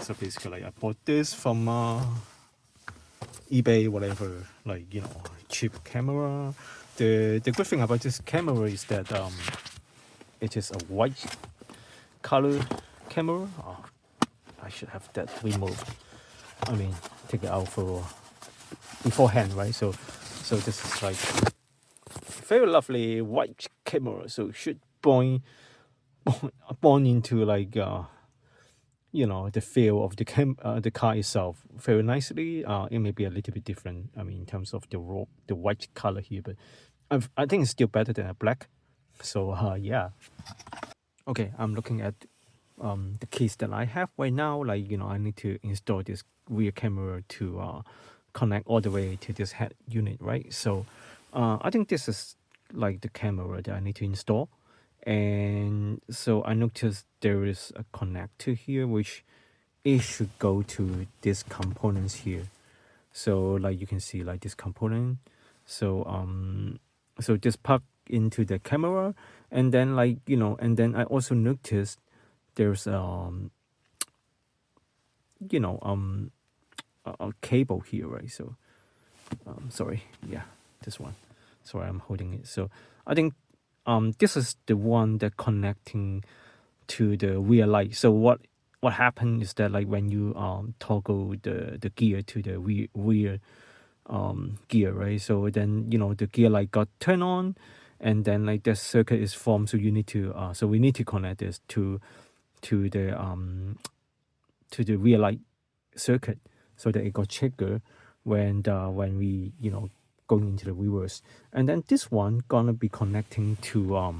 So basically I bought this from eBay, whatever, like, you know, cheap camera. The good thing about this camera is that it is a white color camera. Oh, I should have that removed. I mean, take it out for beforehand, right? So this is like very lovely white camera. So it should born into like you know, the feel of the car itself very nicely. It may be a little bit different. I mean, in terms of the white color here, but I think it's still better than a black. So yeah. Okay, I'm looking at the case that I have right now. Like, you know, I need to install this rear camera to connect all the way to this head unit, right? So I think this is like the camera that I need to install. And so I noticed there is a connector here which it should go to these components here. So like you can see like this component. So so just plug into the camera, and then like, you know, and then I also noticed there's you know a cable here, right? So sorry, yeah, this one. Sorry, I'm holding it. So I think this is the one that connecting to the rear light. So what happened is that like when you toggle the gear to the rear gear, right? So then, you know, the gear light got turned on, and then like the circuit is formed. So you need to so we need to connect this to the rear light circuit, so that it got triggered when we, you know, going into the reverse. And then this one gonna be connecting to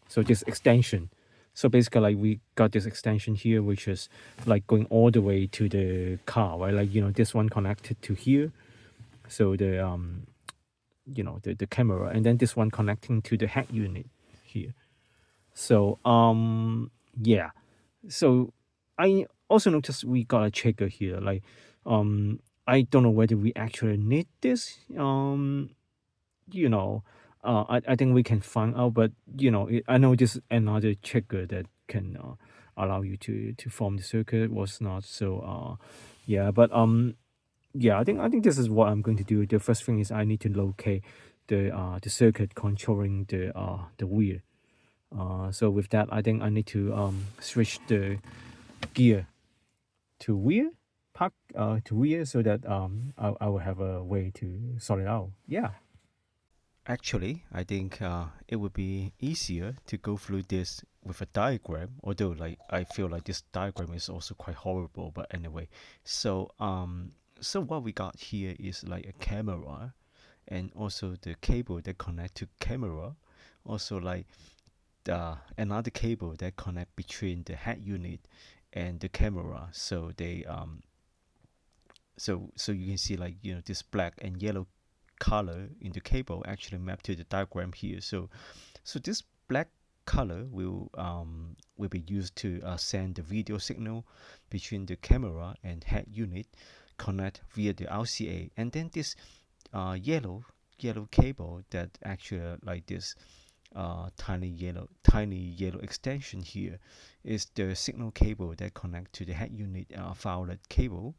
so this extension. So basically like we got this extension here which is like going all the way to the car, right? Like, you know, this one connected to here, so the you know, the camera, and then this one connecting to the head unit here. So yeah, so I also noticed we got a trigger here. Like I don't know whether we actually need this. You know, I think we can find out, but you know, I know this is another trigger that can allow you to form the circuit was not. So yeah, but yeah, I think this is what I'm going to do. The first thing is I need to locate the circuit controlling the wheel. So with that, I think I need to switch the gear to rear, park to rear, so that I will have a way to sort it out. Yeah. Actually, I think it would be easier to go through this with a diagram. Although, like, I feel like this diagram is also quite horrible. But anyway, so what we got here is like a camera, and also the cable that connect to camera. Also, like another cable that connect between the head unit and the camera. So they so you can see, like, you know, this black and yellow color in the cable actually map to the diagram here. So this black color will be used to send the video signal between the camera and head unit, connect via the RCA, and then this yellow cable that actually like this tiny yellow extension here is the signal cable that connect to the head unit violet cable.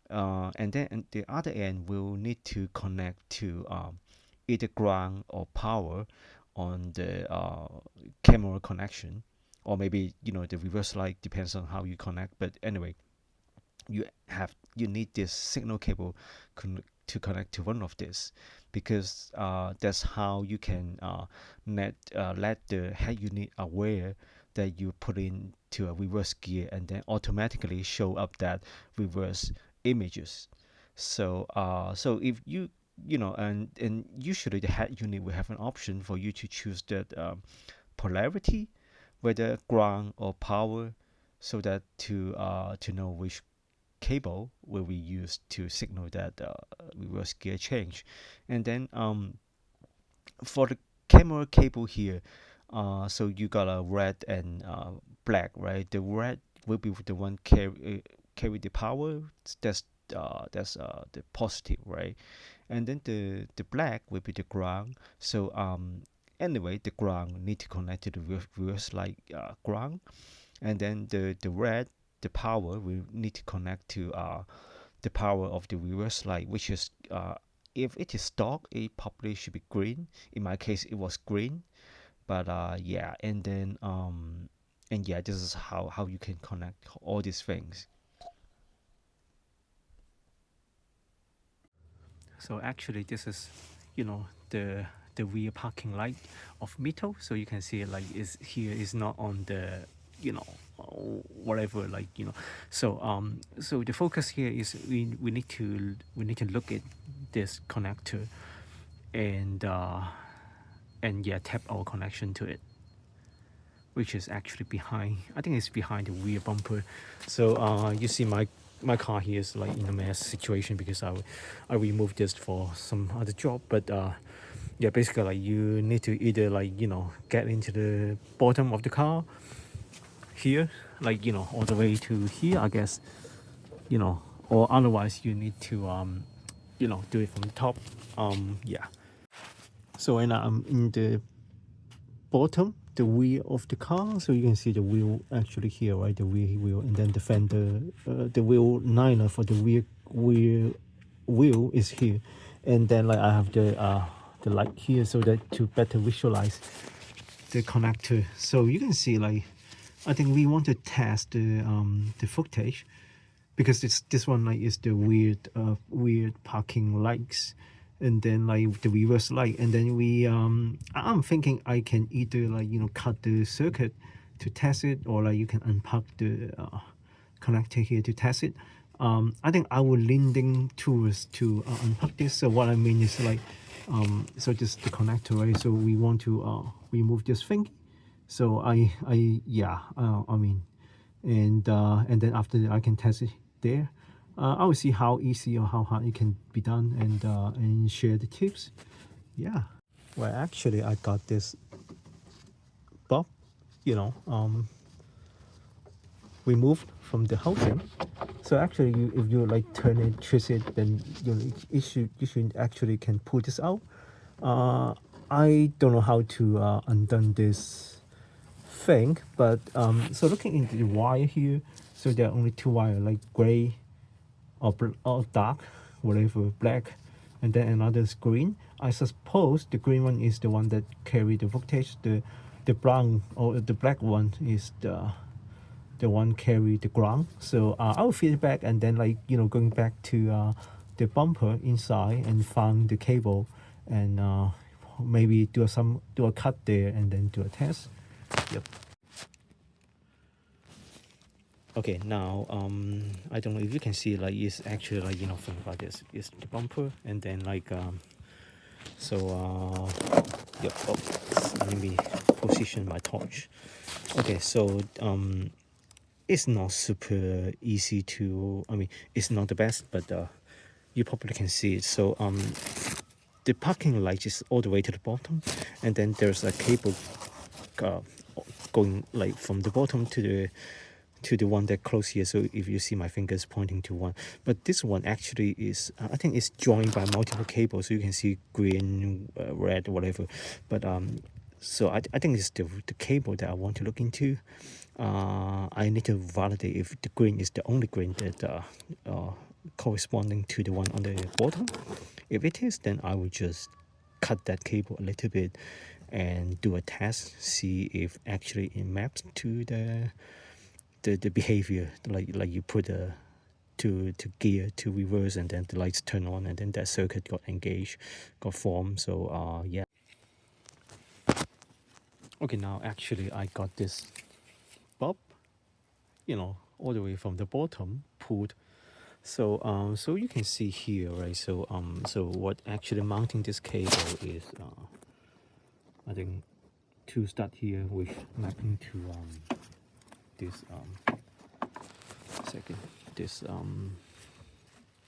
And then the other end will need to connect to either ground or power on the camera connection, or maybe, you know, the reverse light, depends on how you connect. But anyway, you need this signal cable to connect to one of this, because that's how you can let the head unit aware that you put into a reverse gear, and then automatically show up that reverse images. So if you know, and usually the head unit will have an option for you to choose that polarity, whether ground or power, so that to know which cable will be used to signal that reverse gear change. And then for the camera cable here, so you got a red and black, right? The red will be the one carry the power. That's the positive, right? And then the black will be the ground. So anyway, the ground need to connect to the reverse light ground, and then the red the power, we need to connect to the power of the reverse light, which is if it is stock, it probably should be green. In my case, it was green, but yeah, and yeah, this is how you can connect all these things. So actually, this is, you know, the rear parking light of Mito. So you can see like is here is not on the, you know, whatever, like, you know. So the focus here is we need to look at this connector and yeah, tap our connection to it, which is actually behind, I think it's behind the rear bumper. So you see my car here is like in a mess situation because I removed this for some other job, but yeah, basically like you need to either, like, you know, get into the bottom of the car here, like, you know, all the way to here, I guess, you know, or otherwise you need to you know, do it from the top. Yeah, so and I'm in the bottom, the wheel of the car, so you can see the wheel actually here, right? The rear wheel, and then the fender, the wheel liner for the rear wheel is here, and then like I have the light here so that to better visualize the connector. So you can see, like, I think we want to test the footage because this one like is the weird parking lights, and then like the reverse light, and then I'm thinking I can either, like, you know, cut the circuit to test it, or like you can unplug the connector here to test it. I think I will leaning towards to unplug this. So what I mean is, like, so just the connector, right? So we want to remove this thing. So yeah, I mean, and then after that I can test it there. I will see how easy or how hard it can be done, and share the tips. Yeah. Well, actually, I got this bulb, you know, removed from the housing. So actually, if you like turn it, twist it, then you should actually can pull this out. I don't know how to undone this thing, but so looking into the wire here, so there are only two wires, like gray or dark, whatever, black, and then another is green. I suppose the green one is the one that carry the voltage. The brown or the black one is the one carry the ground. So I'll feed it back, and then, like, you know, going back to the bumper inside and find the cable, and maybe do a cut there, and then do a test. Yep. Okay, now I don't know if you can see, like, it's actually, like, you know, think about this, it's the bumper, and then like yep. Oh, let me position my torch. Okay, so it's not super easy to, I mean, it's not the best, but you probably can see it. So the parking light is all the way to the bottom, and then there's a cable going, like, from the bottom to the one that close here. So if you see my fingers pointing to one, but this one actually is I think it's joined by multiple cables, so you can see green, red, whatever. But so I think it's the cable that I want to look into. I need to validate if the green is the only green that corresponding to the one on the bottom. If it is, then I will just cut that cable a little bit and do a test, see if actually it maps to the behavior, like you put a to gear to reverse, and then the lights turn on, and then that circuit got engaged, got formed. So yeah. Okay, now actually I got this bulb, you know, all the way from the bottom pulled. So so you can see here, right? So what actually mounting this cable is I think to start here with mapping to this this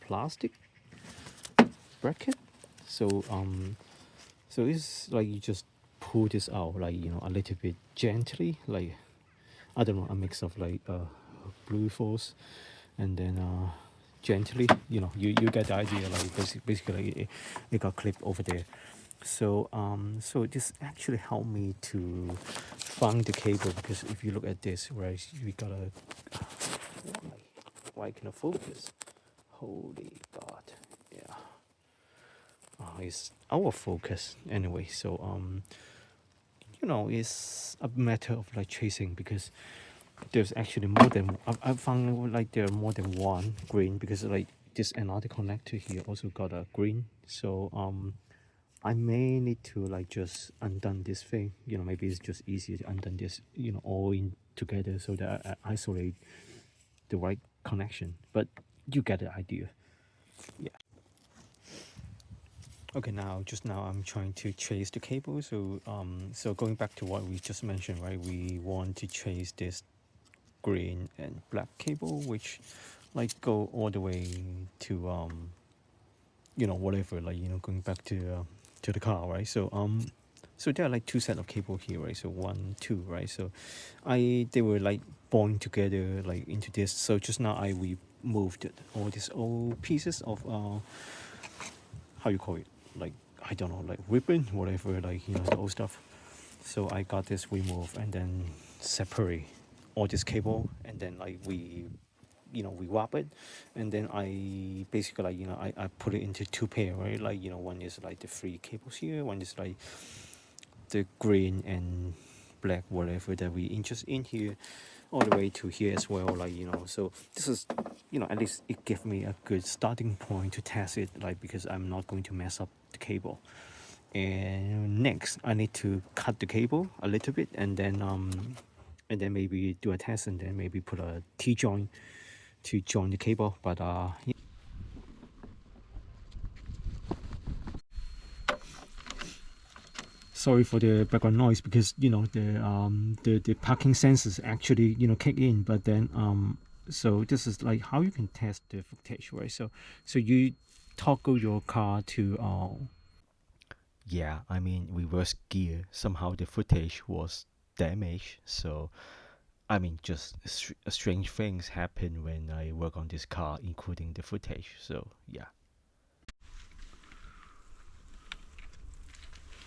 plastic bracket. So it's like you just pull this out, like, you know, a little bit gently, like, I don't know, a mix of like blue force, and then gently, you know, you get the idea, like basically it got clipped over there. So so this actually helped me to find the cable, because if you look at this, right, we got a Why can't I focus? Holy God. Yeah. It's out of focus anyway. So you know, it's a matter of like chasing, because there's actually more than I found like there are more than one green, because like this another connector here also got a green. So I may need to like just undone this thing. You know, maybe it's just easier to undone this, you know, all in together so that I isolate the right connection. But you get the idea. Yeah. Okay, just now I'm trying to trace the cable. So going back to what we just mentioned, right? We want to trace this green and black cable, which like go all the way to you know, whatever, like, you know, going back to the car, right? So there are like two set of cable here, right? So 1, 2, right? So they were like bound together like into this. So just now I removed all these old pieces of how you call it, like, I don't know, like ribbon, whatever, like, you know, the old stuff. So I got this removed and then separate all this cable, and then like we wrap it, and then I basically, like, you know, I put it into two pair, right? Like, you know, one is like the three cables here, one is like the green and black, whatever, that we interest in here, all the way to here as well, like, you know. So this is, you know, at least it gives me a good starting point to test it, like, because I'm not going to mess up the cable. And next I need to cut the cable a little bit, and then maybe do a test, and then maybe put a T-joint to join the cable. But yeah. Sorry for the background noise, because you know the parking sensors actually, you know, kick in. But then so this is like how you can test the footage, right? So you toggle your car to yeah, I mean reverse gear. Somehow the footage was damaged. So I mean, just strange things happen when I work on this car, including the footage. So yeah.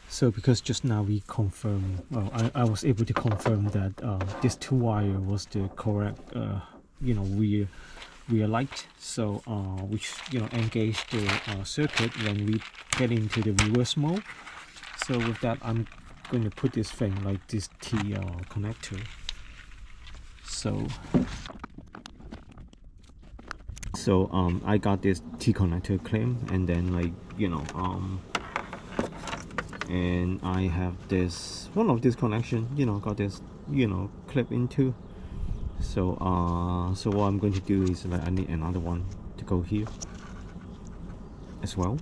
So because just now we confirmed, well, I was able to confirm that this 2-wire was the correct, you know, rear light. So which, you know, engage the circuit when we get into the reverse mode. So with that, I'm going to put this thing like this T connector. So I got this T connector clamp, and then, like, you know, and I have this one of this connection, you know, got this, you know, clip into. So so what I'm going to do is, like, I need another one to go here as well.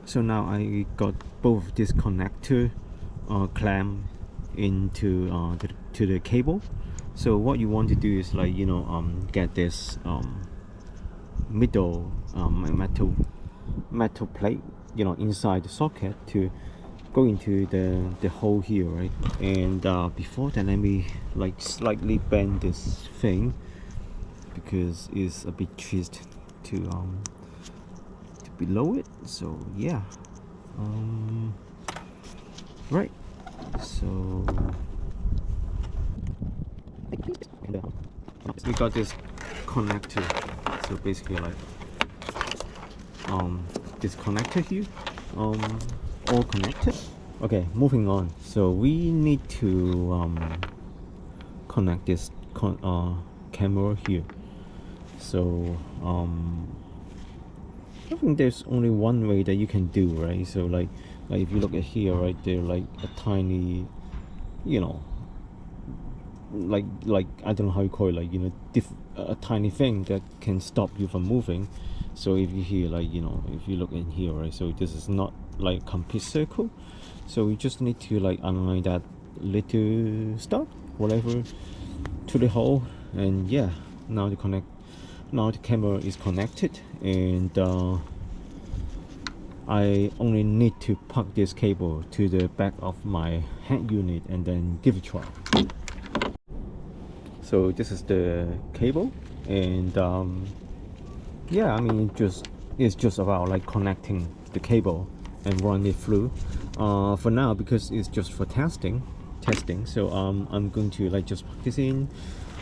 So now I got both this connector clamp into to the cable. So what you want to do is, like, you know, get this middle metal plate, you know, inside the socket to go into the hole here, right? And before that, let me like slightly bend this thing, because it's a bit twist to below it. So yeah, right. So we got this connector. So basically, like, this connector here, all connected. Okay, moving on. So we need to connect this camera here. So I think there's only one way that you can do, right? So like if you look at here, right, they're like a tiny, you know, like I don't know how you call it, like, you know, a tiny thing that can stop you from moving. So if you hear, like, you know, if you look in here, right, so this is not like complete circle. So we just need to like align that little stuff, whatever, to the hole. And yeah, now the camera is connected, and I only need to plug this cable to the back of my head unit and then give it a try. So this is the cable, and yeah, I mean, it's just about like connecting the cable and run it through for now, because it's just for testing testing. So I'm going to like just plug this in,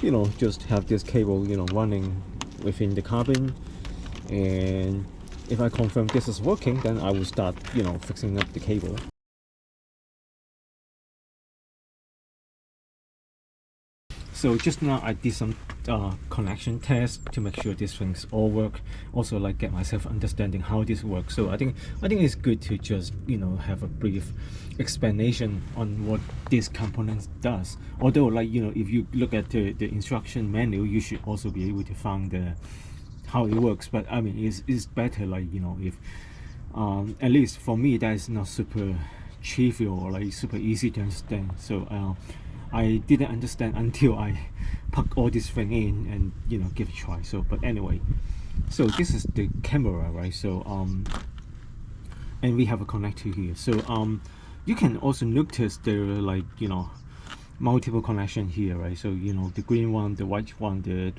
you know, just have this cable, you know, running within the cabin, and if I confirm this is working, then I will start, you know, fixing up the cable. So just now I did some connection tests to make sure these things all work. Also like get myself understanding how this works. So I think it's good to just, you know, have a brief explanation on what this component does. Although, like, you know, if you look at the instruction manual, you should also be able to find the how it works. But I mean, it's better, like, you know, if at least for me that is not super trivial or like super easy to understand. So I didn't understand until I plug all this thing in and, you know, give it a try. So but anyway, so this is the camera, right? So and we have a connector here. So you can also notice there are, like, you know, multiple connection here, right? So, you know, the green one, the white one, the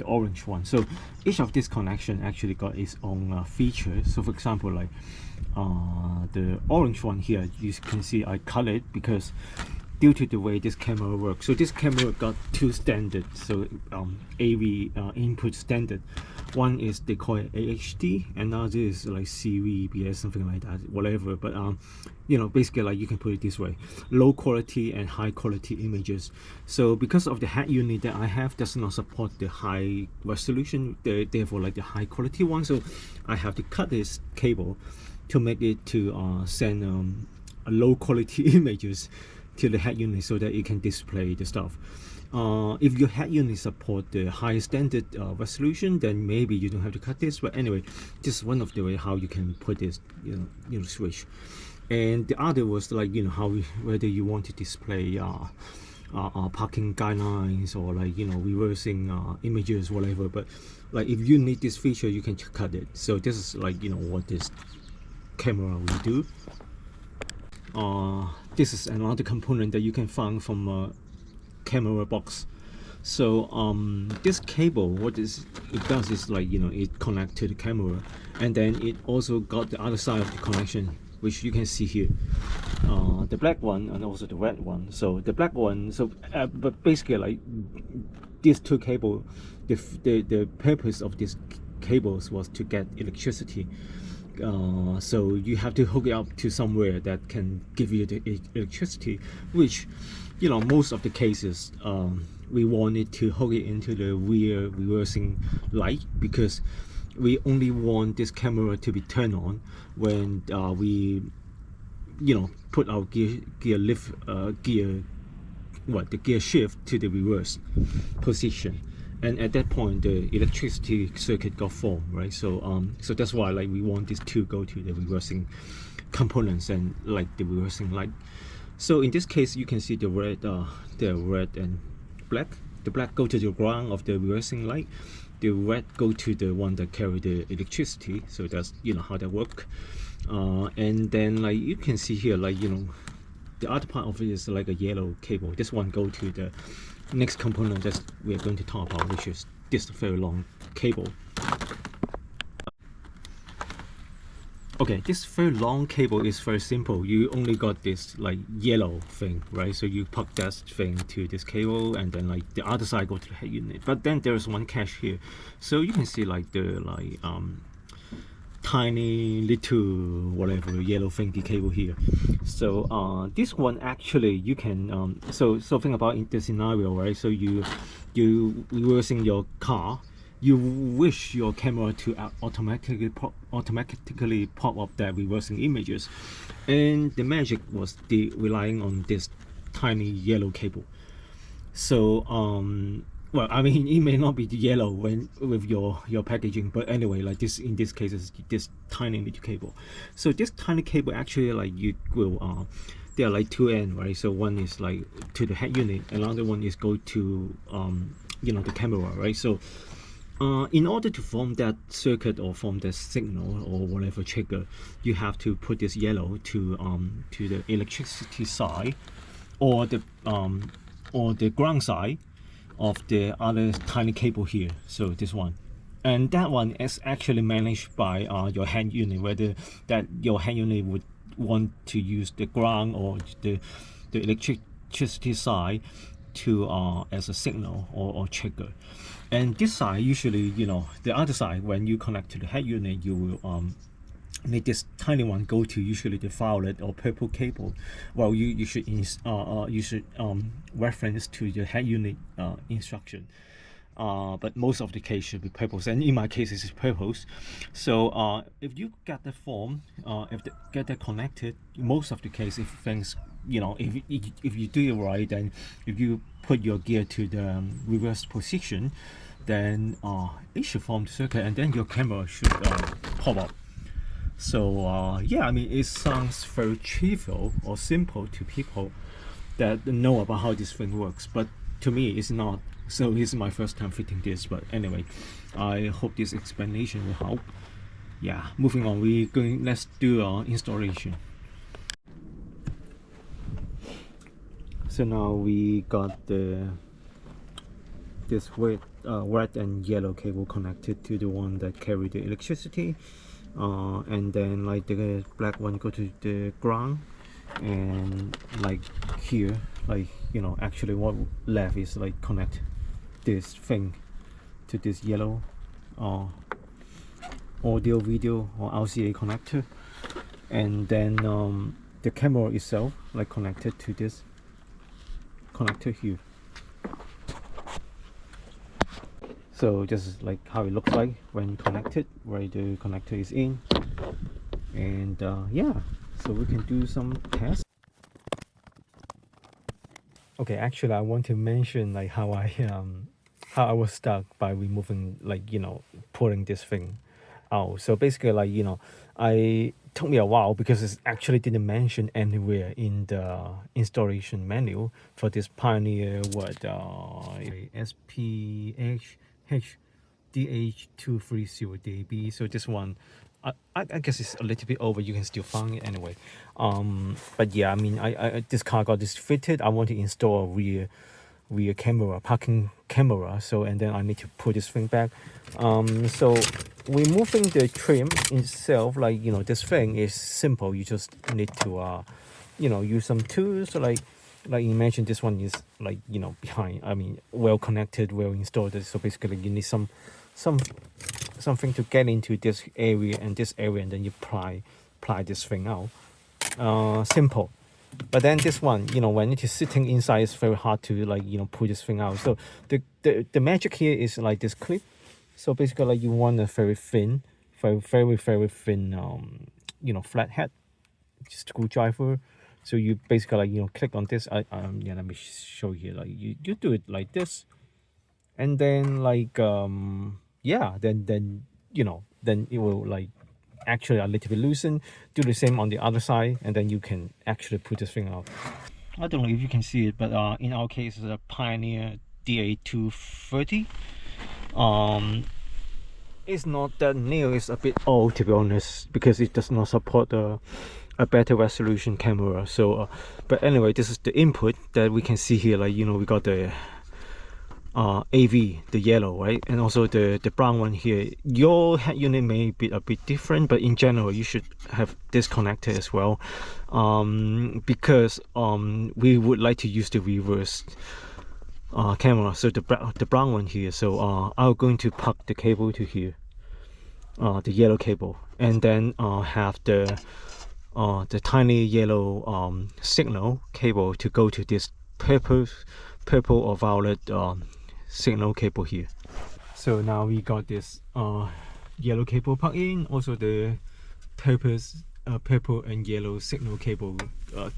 orange one. So each of this connection actually got its own feature. So for example, like the orange one here, you can see I cut it because due to the way this camera works. So this camera got two standards. So AV input standard. One is they call it AHD, and another is like CVBS, something like that, whatever. But you know, basically, like, you can put it this way: low quality and high quality images. So because of the head unit that I have does not support the high resolution, therefore like the high quality one. So I have to cut this cable to make it to send a low quality images to the head unit so that it can display the stuff. If your head unit support the high standard resolution, then maybe you don't have to cut this. But anyway, this is one of the way how you can put this, you know, switch. And the other was, like, you know, whether you want to display parking guidelines or, like, you know, reversing images, whatever. But like, if you need this feature, you can cut it. So this is, like, you know, what this camera will do. This is another component that you can find from a camera box. So this cable, what it does is, like, you know, it connects to the camera, and then it also got the other side of the connection, which you can see here, the black one and also the red one. So the black one, so but basically, like, these two cables, the purpose of these cables was to get electricity. So you have to hook it up to somewhere that can give you the electricity, which, you know, most of the cases we wanted to hook it into the rear reversing light, because we only want this camera to be turned on when we, you know, put our gear shift to the reverse position. And at that point, the electricity circuit got formed, right? So so that's why, like, we want these two go to the reversing components and, like, the reversing light. So in this case, you can see the red and black. The black go to the ground of the reversing light. The red go to the one that carry the electricity. So that's, you know, how that work. And then, like, you can see here, like, you know, the other part of it is like a yellow cable. This one go to the next component that we're going to talk about, which is this very long cable. Okay, this very long cable is very simple. You only got this, like, yellow thing, right? So you plug that thing to this cable, and then, like, the other side go to the head unit. But then there's one catch here. So you can see, like, the, like, tiny little whatever yellow thingy cable here. So this one actually you can so think about in the scenario, right? So you reversing your car, you wish your camera to automatically pop up that reversing images, and the magic was relying on this tiny yellow cable. So well, I mean, it may not be yellow with your packaging, but anyway, like, this, in this case, is this tiny little cable. So this tiny cable actually, like, you will there are, like, two ends, right? So one is, like, to the head unit, another one is go to you know, the camera, right? So in order to form that circuit or form that signal or whatever trigger, you have to put this yellow to the electricity side, or the ground side of the other tiny cable here. So this one, and that one is actually managed by your hand unit, whether that your hand unit would want to use the ground or the electricity side to as a signal or trigger. And this side, usually, the other side, when you connect to the head unit, you will need this tiny one go to usually the violet or purple cable. Well, you should reference to the head unit instruction. But most of the case should be purples, and in my case it's purples. So if you get the form, get that connected, most of the case, if things, if you do it right, then if you put your gear to the reverse position, then it should form the circuit, and then your camera should pop up. So yeah, I mean, it sounds very trivial or simple to people that know about how this thing works, but to me it's not. So this is my first time fitting this, but anyway, I hope this explanation will help. Yeah, moving on, let's do installation. So now we got this red and yellow cable connected to the one that carry the electricity, and then like the black one go to the ground, and like here, like actually what left is like connect this thing to this yellow audio video or RCA connector, and then the camera itself like connected to this connector here. So this is like how it looks like when connected, where the connector is in. And yeah, so we can do some tests. Okay, actually I want to mention like how I was stuck by removing, like, pulling this thing out. So basically, like, it took me a while because it actually didn't mention anywhere in the installation manual for this Pioneer SPH-DA230DAB. So this one, I guess it's a little bit over. You can still find it anyway. But yeah, I mean, I this car got this fitted. I want to install a rear camera, parking camera. So, and then I need to put this thing back. So removing the trim itself, like, this thing is simple. You just need to use some tools. So like imagine this one is like, behind, I mean, well connected, well installed. So basically you need something to get into this area and this area, and then you pry this thing out. Simple. But then this one, when it is sitting inside, it's very hard to, like, pull this thing out. So the magic here is like this clip. So basically, like, you want a very thin, very thin, flathead screwdriver. So you basically, like, click on this. Yeah, let me show you. Like, you do it like this, and then like yeah, then it will like actually a little bit loosen. Do the same on the other side, and then you can actually put this thing out. I don't know if you can see it, but in our case it's a Pioneer DA230. It's not that new. It's a bit old, to be honest, because it does not support a better resolution camera. So but anyway, this is the input that we can see here. Like, we got the AV, the yellow, right, and also the brown one here. Your head unit may be a bit different, but in general you should have this connector as well, because we would like to use the reverse camera. So the brown one here. So I'm going to plug the cable to here, the yellow cable, and then have the tiny yellow signal cable to go to this purple or violet signal cable here. So now we got this yellow cable plugged in, also the purple and yellow signal cable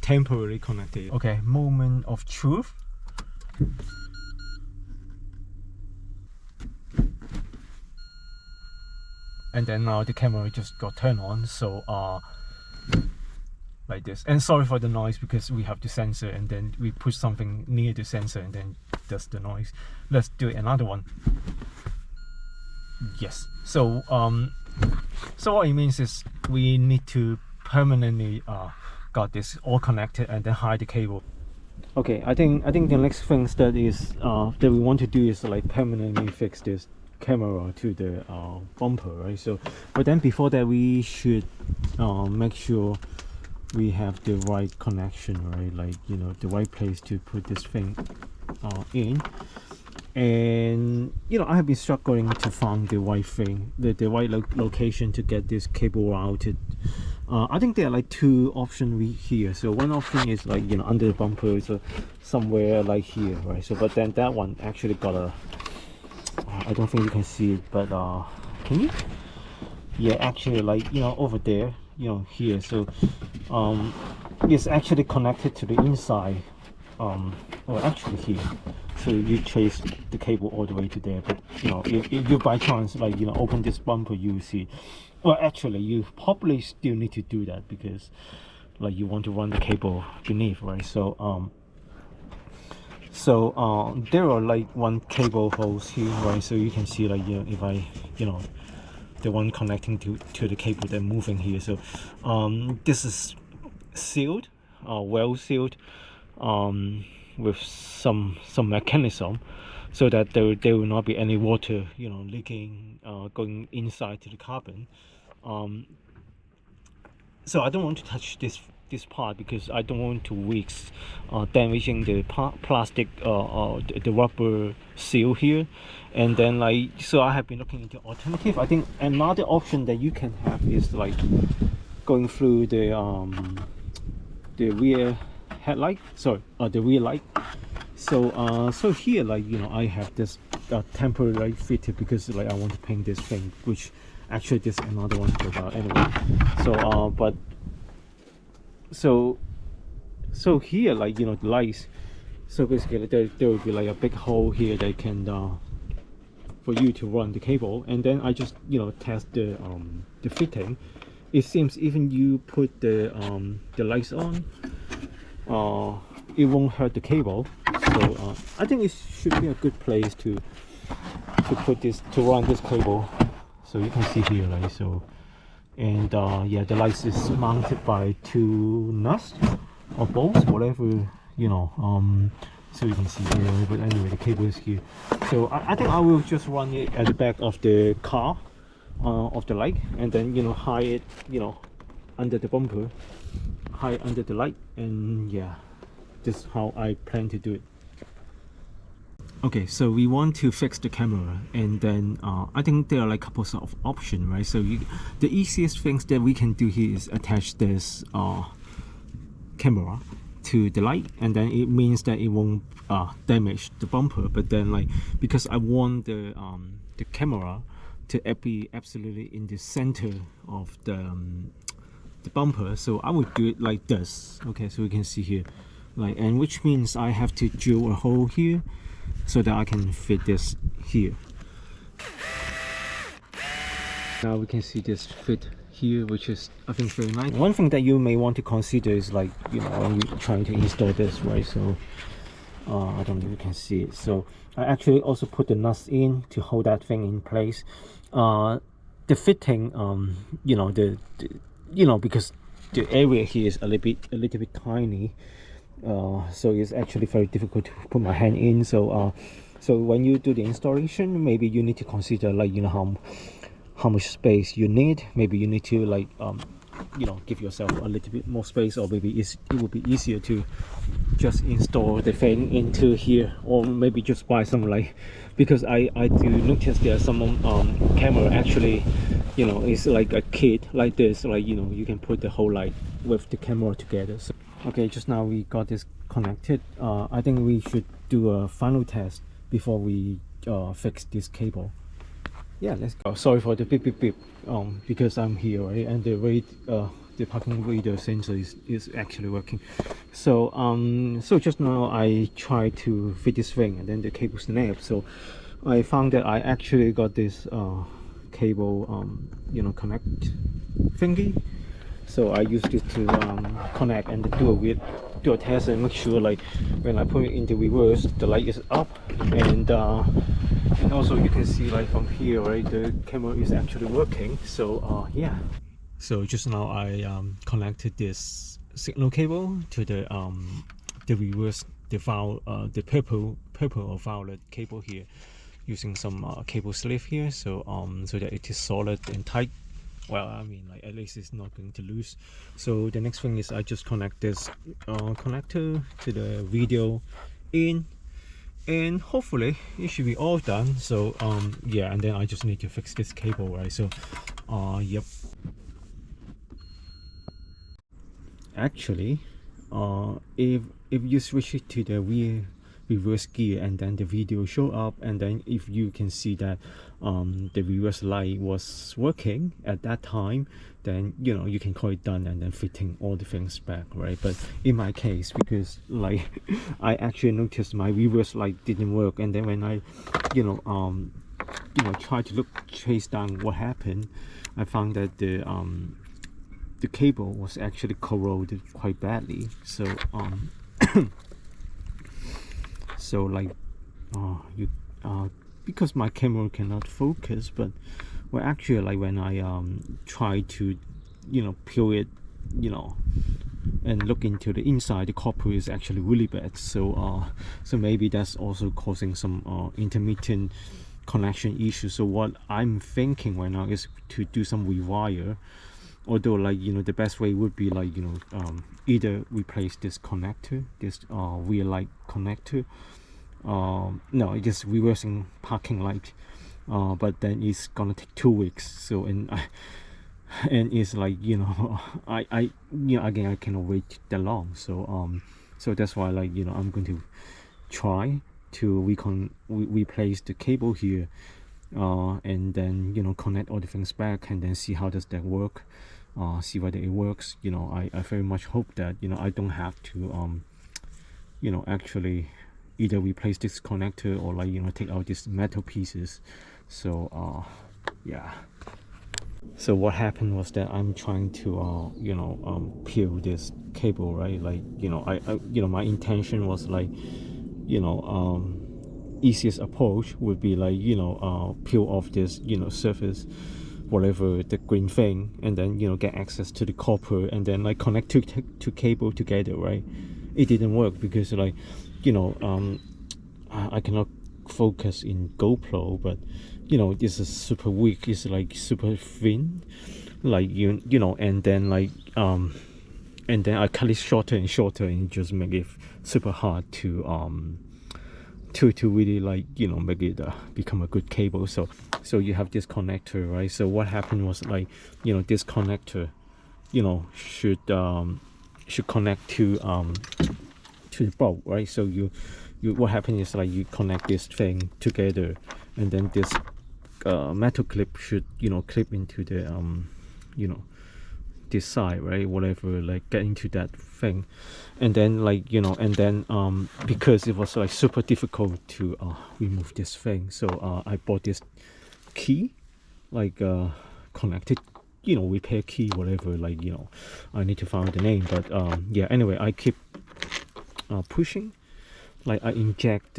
temporarily connected. Okay, moment of truth. And then now the camera just got turned on. So like this. And sorry for the noise, because we have the sensor, and then we push something near the sensor and then does the noise. Let's do another one. Yes. So so what it means is we need to permanently got this all connected and then hide the cable. Okay, I think the next thing that we want to do is like permanently fix this camera to the bumper, right? So but then before that we should make sure we have the right connection, right? Like, you know, the right place to put this thing in. And you know, I have been struggling to find the right thing, the right location to get this cable routed. I think there are like two options here. So one option is like, you know, under the bumper, so somewhere like here, right? So but then that one actually got a I don't think you can see it, but can you? Yeah, actually, like, you know, over there, you know, here. So it's actually connected to the inside, or actually here. So you trace the cable all the way to there. But you know, if you by chance, like, you know, open this bumper, you see, well, actually you probably still need to do that, because like you want to run the cable beneath, right? So there are like one cable holes here, right? So you can see, like, you know, if I, you know, the one connecting to the cable that moving here. So this is sealed, well sealed, with some mechanism, so that there will not be any water, you know, leaking, going inside to the carbon. So I don't want to touch this part, because I don't want to risk damaging the plastic, the rubber seal here. And then, like, so I have been looking into alternative. I think another option that you can have is like going through the rear headlight, sorry, the rear light. So so here, like, you know, I have this temporary light fitted, because like I want to paint this thing, which actually there's another one, but anyway. So but so here, like, you know, the lights, so basically there will be like a big hole here that can for you to run the cable. And then I just, you know, test the fitting. It seems even you put the lights on, it won't hurt the cable. So I think it should be a good place to put this, to run this cable. So you can see here, right? So, and yeah, the lights is mounted by two nuts or bolts, whatever, you know. So you can see here, but anyway, the cable is here. So I think I will just run it at the back of the car, of the light, and then, you know, hide it, you know, under the bumper, hide under the light. And yeah, this is how I plan to do it. Okay, so we want to fix the camera, and then I think there are like couples of options, right? So the easiest things that we can do here is attach this camera to the light, and then it means that it won't damage the bumper. But then, like, because I want the camera to be absolutely in the center of the bumper, so I would do it like this. Okay, so we can see here, like, and which means I have to drill a hole here so that I can fit this here. Now we can see this fit here, which is, I think, very nice. One thing that you may want to consider is, like, you know, when you're trying to install this, right? So I don't know if you can see it. So I actually also put the nuts in to hold that thing in place. The fitting, you know, you know, because the area here is a little bit tiny, so it's actually very difficult to put my hand in. So so when you do the installation, maybe you need to consider, like, you know, how much space you need. Maybe you need to, like, you know, give yourself a little bit more space, or maybe it would be easier to just install the thing into here, or maybe just buy some, like, because I do notice there are some camera actually, you know, it's like a kit like this, like, you know, you can put the whole light with the camera together. So okay, just now we got this connected. I think we should do a final test before we fix this cable. Yeah, let's go. Sorry for the beep beep beep, because I'm here, right? And the parking radar sensor is actually working. So so just now I tried to fit this thing, and then the cable snapped. So I found that I actually got this cable, you know, connect thingy. So I used it to connect and do a test and make sure, like, when I put it into reverse, the light is up, and also you can see, like, from here, right, the camera is actually working. So yeah. So just now I connected this signal cable to the reverse, the purple or violet cable here, using some cable sleeve here, so so that it is solid and tight. well, I mean, like at least it's not going to lose. So the next thing is I just connect this connector to the video in, and hopefully it should be all done. So yeah, and then I just need to fix this cable, right? So yep, actually if you switch it to the reverse gear, and then the video show up, and then if you can see that the reverse light was working at that time, then you know you can call it done and then fitting all the things back, right? But in my case, because like I actually noticed my reverse light didn't work, and then when I try to chase down what happened, I found that the cable was actually corroded quite badly. So so like because my camera cannot focus, but well, actually like when I try to peel it, and look into the inside, the copper is actually really bad. So so maybe that's also causing some intermittent connection issues. So what I'm thinking right now is to do some rewire, although like the best way would be like either replace this connector, this rear light connector, no, just reversing parking light, but then it's gonna take 2 weeks. So and it's like I again I cannot wait that long. So so that's why like I'm going to try to replace the cable here, and then connect all the things back, and then see how does that work, see whether it works. I very much hope that I don't have to actually either replace this connector or like take out these metal pieces. So yeah, so what happened was that I'm trying to peel this cable, right? Like I my intention was like easiest approach would be like peel off this surface, whatever the green thing, and then get access to the copper, and then like connect to cable together, right? It didn't work because like I cannot focus in GoPro, but this is super weak, it's like super thin, like and then like and then I cut it shorter and shorter, and just make it super hard to really like make it become a good cable. So you have this connector, right? So what happened was like this connector should connect to the bolt, right? So you what happened is like you connect this thing together, and then this metal clip should clip into the this side, right? Whatever, like get into that thing, and then like and then because it was like super difficult to remove this thing, so I bought this key, like connected repair key, whatever, like I need to find the name, but yeah, anyway, I keep pushing, like I inject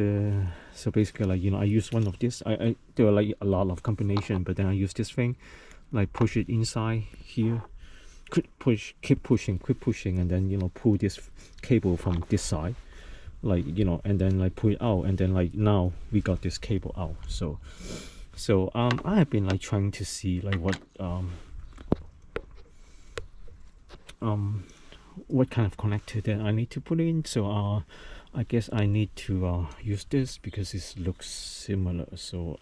so basically like I use one of this, I there are like a lot of combination, but then I use this thing, like push it inside here, keep pushing, and then pull this cable from this side, like and then like pull it out, and then like now we got this cable out. So I have been like trying to see like what kind of connector that I need to put in. So I guess I need to use this because it looks similar. So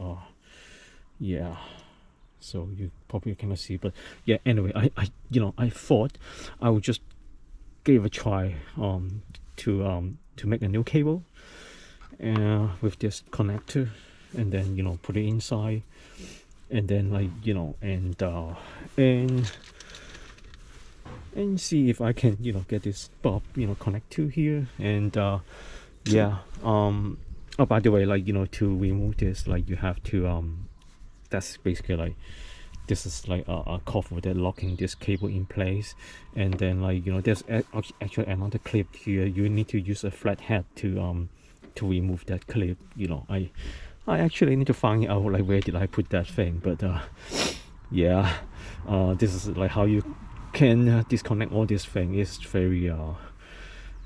yeah, so you probably cannot see, but yeah, anyway, I thought I would just give a try to make a new cable with this connector, and then put it inside, and then like and see if I can get this bob connect to here, and yeah, oh, by the way, like to remove this, like you have to that's basically like this is like a cover that locking this cable in place, and then like there's actually another clip here. You need to use a flat head to remove that clip. I actually need to find out like where did I put that thing, but yeah, this is like how you can disconnect all this thing. Is very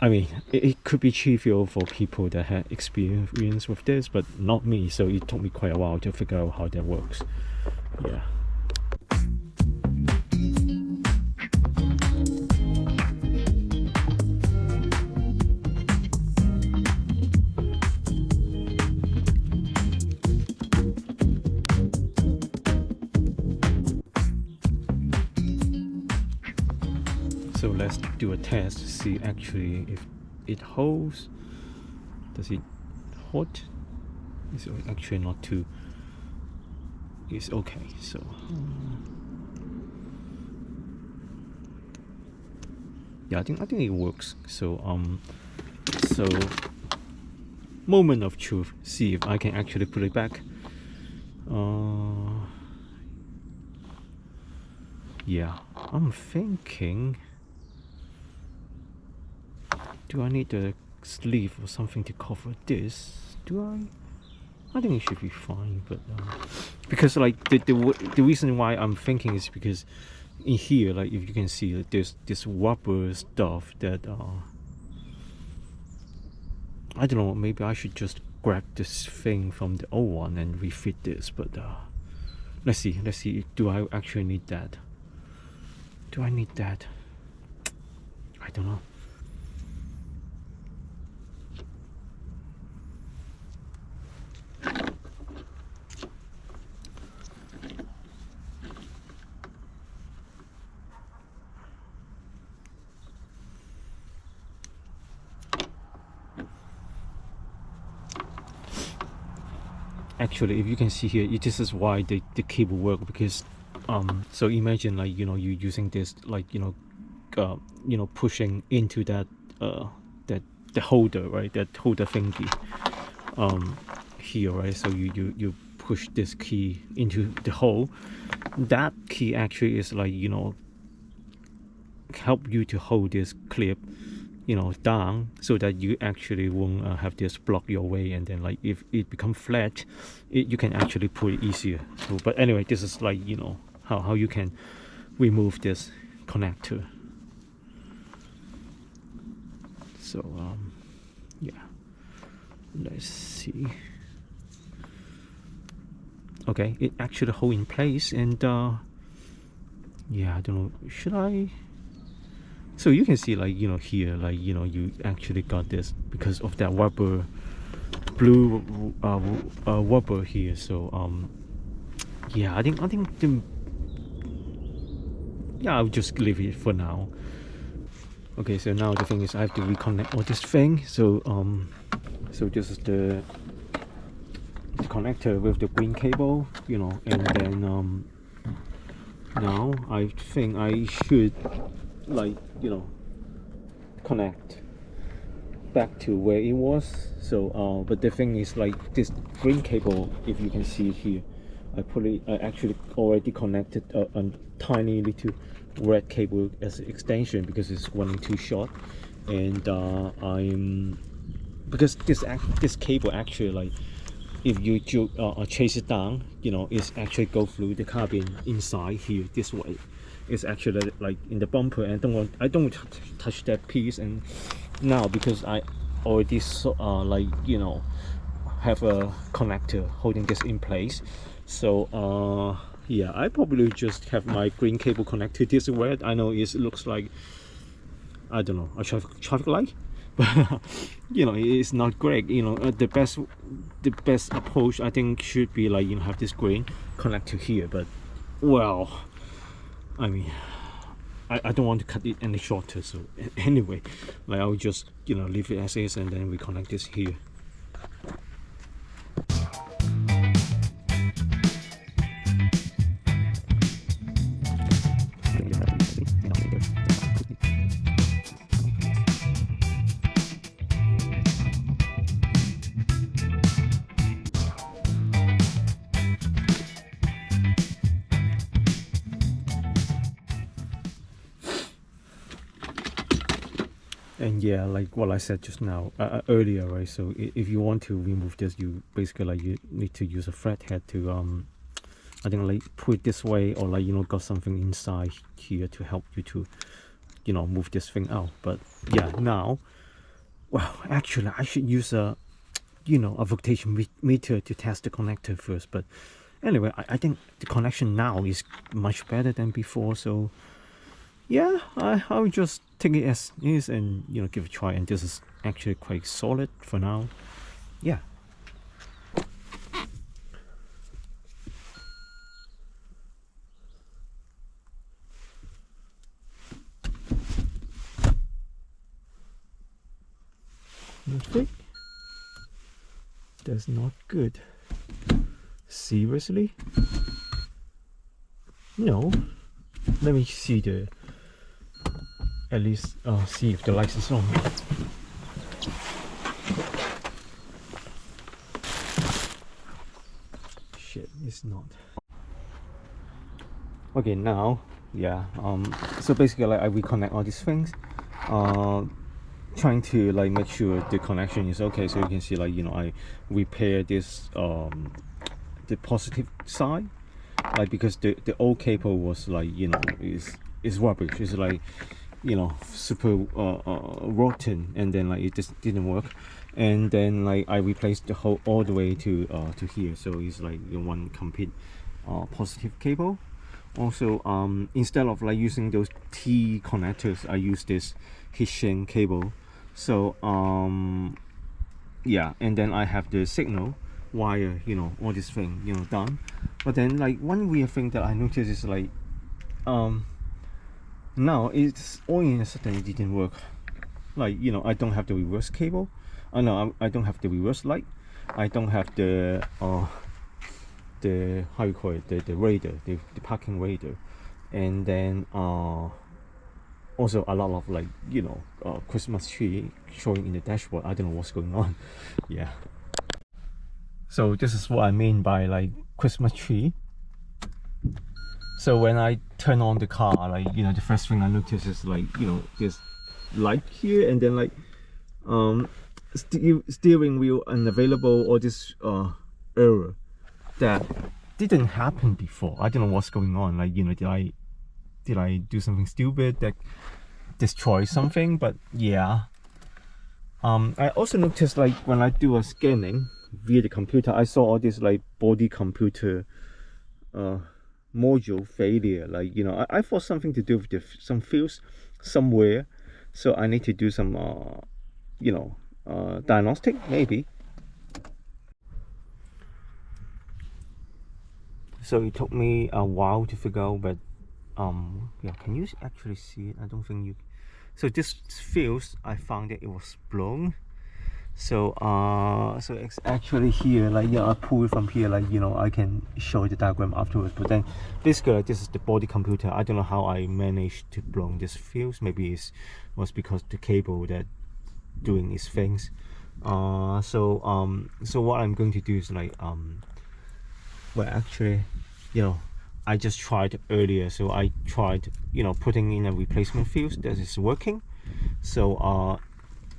I mean, it could be trivial for people that had experience with this, but not me, so it took me quite a while to figure out how that works. Yeah. let's do a test to see actually if it holds. Does it hold? It's actually not too. It's okay. So yeah, I think it works. So so moment of truth. See if I can actually put it back. Yeah, I'm thinking, do I need a sleeve or something to cover this? Do I think it should be fine, but because like the reason why I'm thinking is because in here, like if you can see, like, there's this rubber stuff that I don't know, maybe I should just grab this thing from the old one and refit this, but let's see, do I actually need that? Do I need that? I don't know. Actually, if you can see here, this is why the cable work, because so imagine, like, you know, you using this, like, you know, pushing into that the holder, right, that holder thingy here, right? So you push this key into the hole. That key actually is, like, you know, help you to hold this clip, you know, down, so that you actually won't have this block your way, and then, like, if it becomes flat, you can actually pull it easier. So, but anyway, this is, like, you know, how you can remove this connector. So yeah, let's see. Okay, it actually hold in place, and yeah, I don't know, should I? So you can see, like, you know, here, like, you know, you actually got this because of that rubber, blue rubber here. So yeah, I think yeah, I'll just leave it for now. Okay, so now the thing is I have to reconnect all this thing. So so this is the connector with the green cable, you know, and then now I think I should, like, you know, connect back to where it was. So but the thing is, like, this green cable, if you can see here, I actually already connected a tiny little red cable as an extension because it's running too short, and because this cable actually, like, if you chase it down, you know, it's actually go through the cabin inside here this way. It's actually, like, in the bumper, and I don't want to touch that piece. And now, because I already like, you know, have a connector holding this in place, so yeah, I probably just have my green cable connected this way. I know it looks like, I don't know, a traffic light, but you know, it's not great. You know, the best approach, I think, should be, like, you know, have this green connect to here. But well, I mean, I don't want to cut it any shorter. So anyway, like, I'll just, you know, leave it as is, and then we connect this here. And yeah, like what I said just now, earlier, right? So if you want to remove this, you basically, like, you need to use a flat head to I think, like, put it this way, or, like, you know, got something inside here to help you to, you know, move this thing out. But yeah, now, well, actually I should use a, you know, a voltage meter to test the connector first. But anyway, I think the connection now is much better than before. So yeah, I'll just take it as is and, you know, give it a try. And this is actually quite solid for now. Yeah. That's not good. Seriously? No. Let me see the, at least see if the lights is on. Shit, it's not. Okay, now, yeah, so basically like I reconnect all these things, trying to like make sure the connection is okay. So you can see, like, you know, I repair this the positive side, like, because the old cable was like, you know, is rubbish. It's like, you know, super rotten, and then like it just didn't work. And then like I replaced the whole all the way to here, so it's like one complete positive cable. Also, instead of like using those T connectors, I use this heatsink cable. So yeah, and then I have the signal wire, you know, all this thing, you know, done. But then like one weird thing that I noticed is like now it's all in a sudden it didn't work. Like, you know, I don't have the reverse cable. No, I don't have the reverse light. I don't have the how you call it, the radar, the parking radar. And then also a lot of, like, you know, Christmas tree showing in the dashboard. I don't know what's going on. Yeah, so this is what I mean by like Christmas tree. So when I turn on the car, like, you know, the first thing I notice is like, you know, this light here, and then like steering wheel unavailable, or this error that didn't happen before. I don't know what's going on. Like, you know, did I do something stupid that destroy something? But yeah, I also noticed, like, when I do a scanning via the computer, I saw all this like body computer module failure. Like, you know, I thought something to do with some fuse somewhere, so I need to do some you know, diagnostic maybe. So it took me a while to figure out, but yeah, can you actually see it? I don't think you. So this fuse, I found that it was blown. So so it's actually here, like, yeah, I pull it from here, like, you know, I can show the diagram afterwards. But then basically this is the body computer. I don't know how I managed to blow this fuse. Maybe it was because the cable that doing its things. So what I'm going to do is like well, actually, you know, I just tried earlier. So I tried, you know, putting in a replacement fuse that is working. So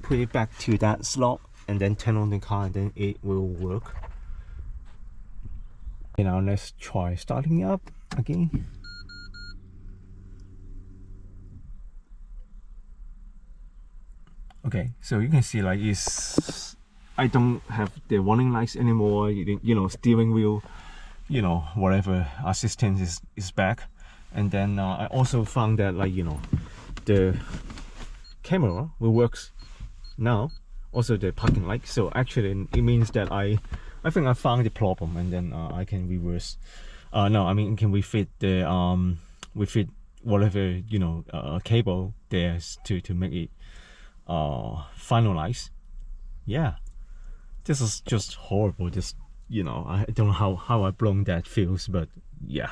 put it back to that slot and then turn on the car, and then it will work. You know, let's try starting it up again. Okay, so you can see, like, I don't have the warning lights anymore. You know, steering wheel, you know, whatever assistance is back. And then I also found that, like, you know, the camera will works now, also the parking light. So actually it means that I think I found the problem, and then I can reverse, no, I mean, can refit the refit whatever, you know, cable there to make it finalize. Yeah, this is just horrible. Just, you know, I don't know how I blown that fuse, but yeah.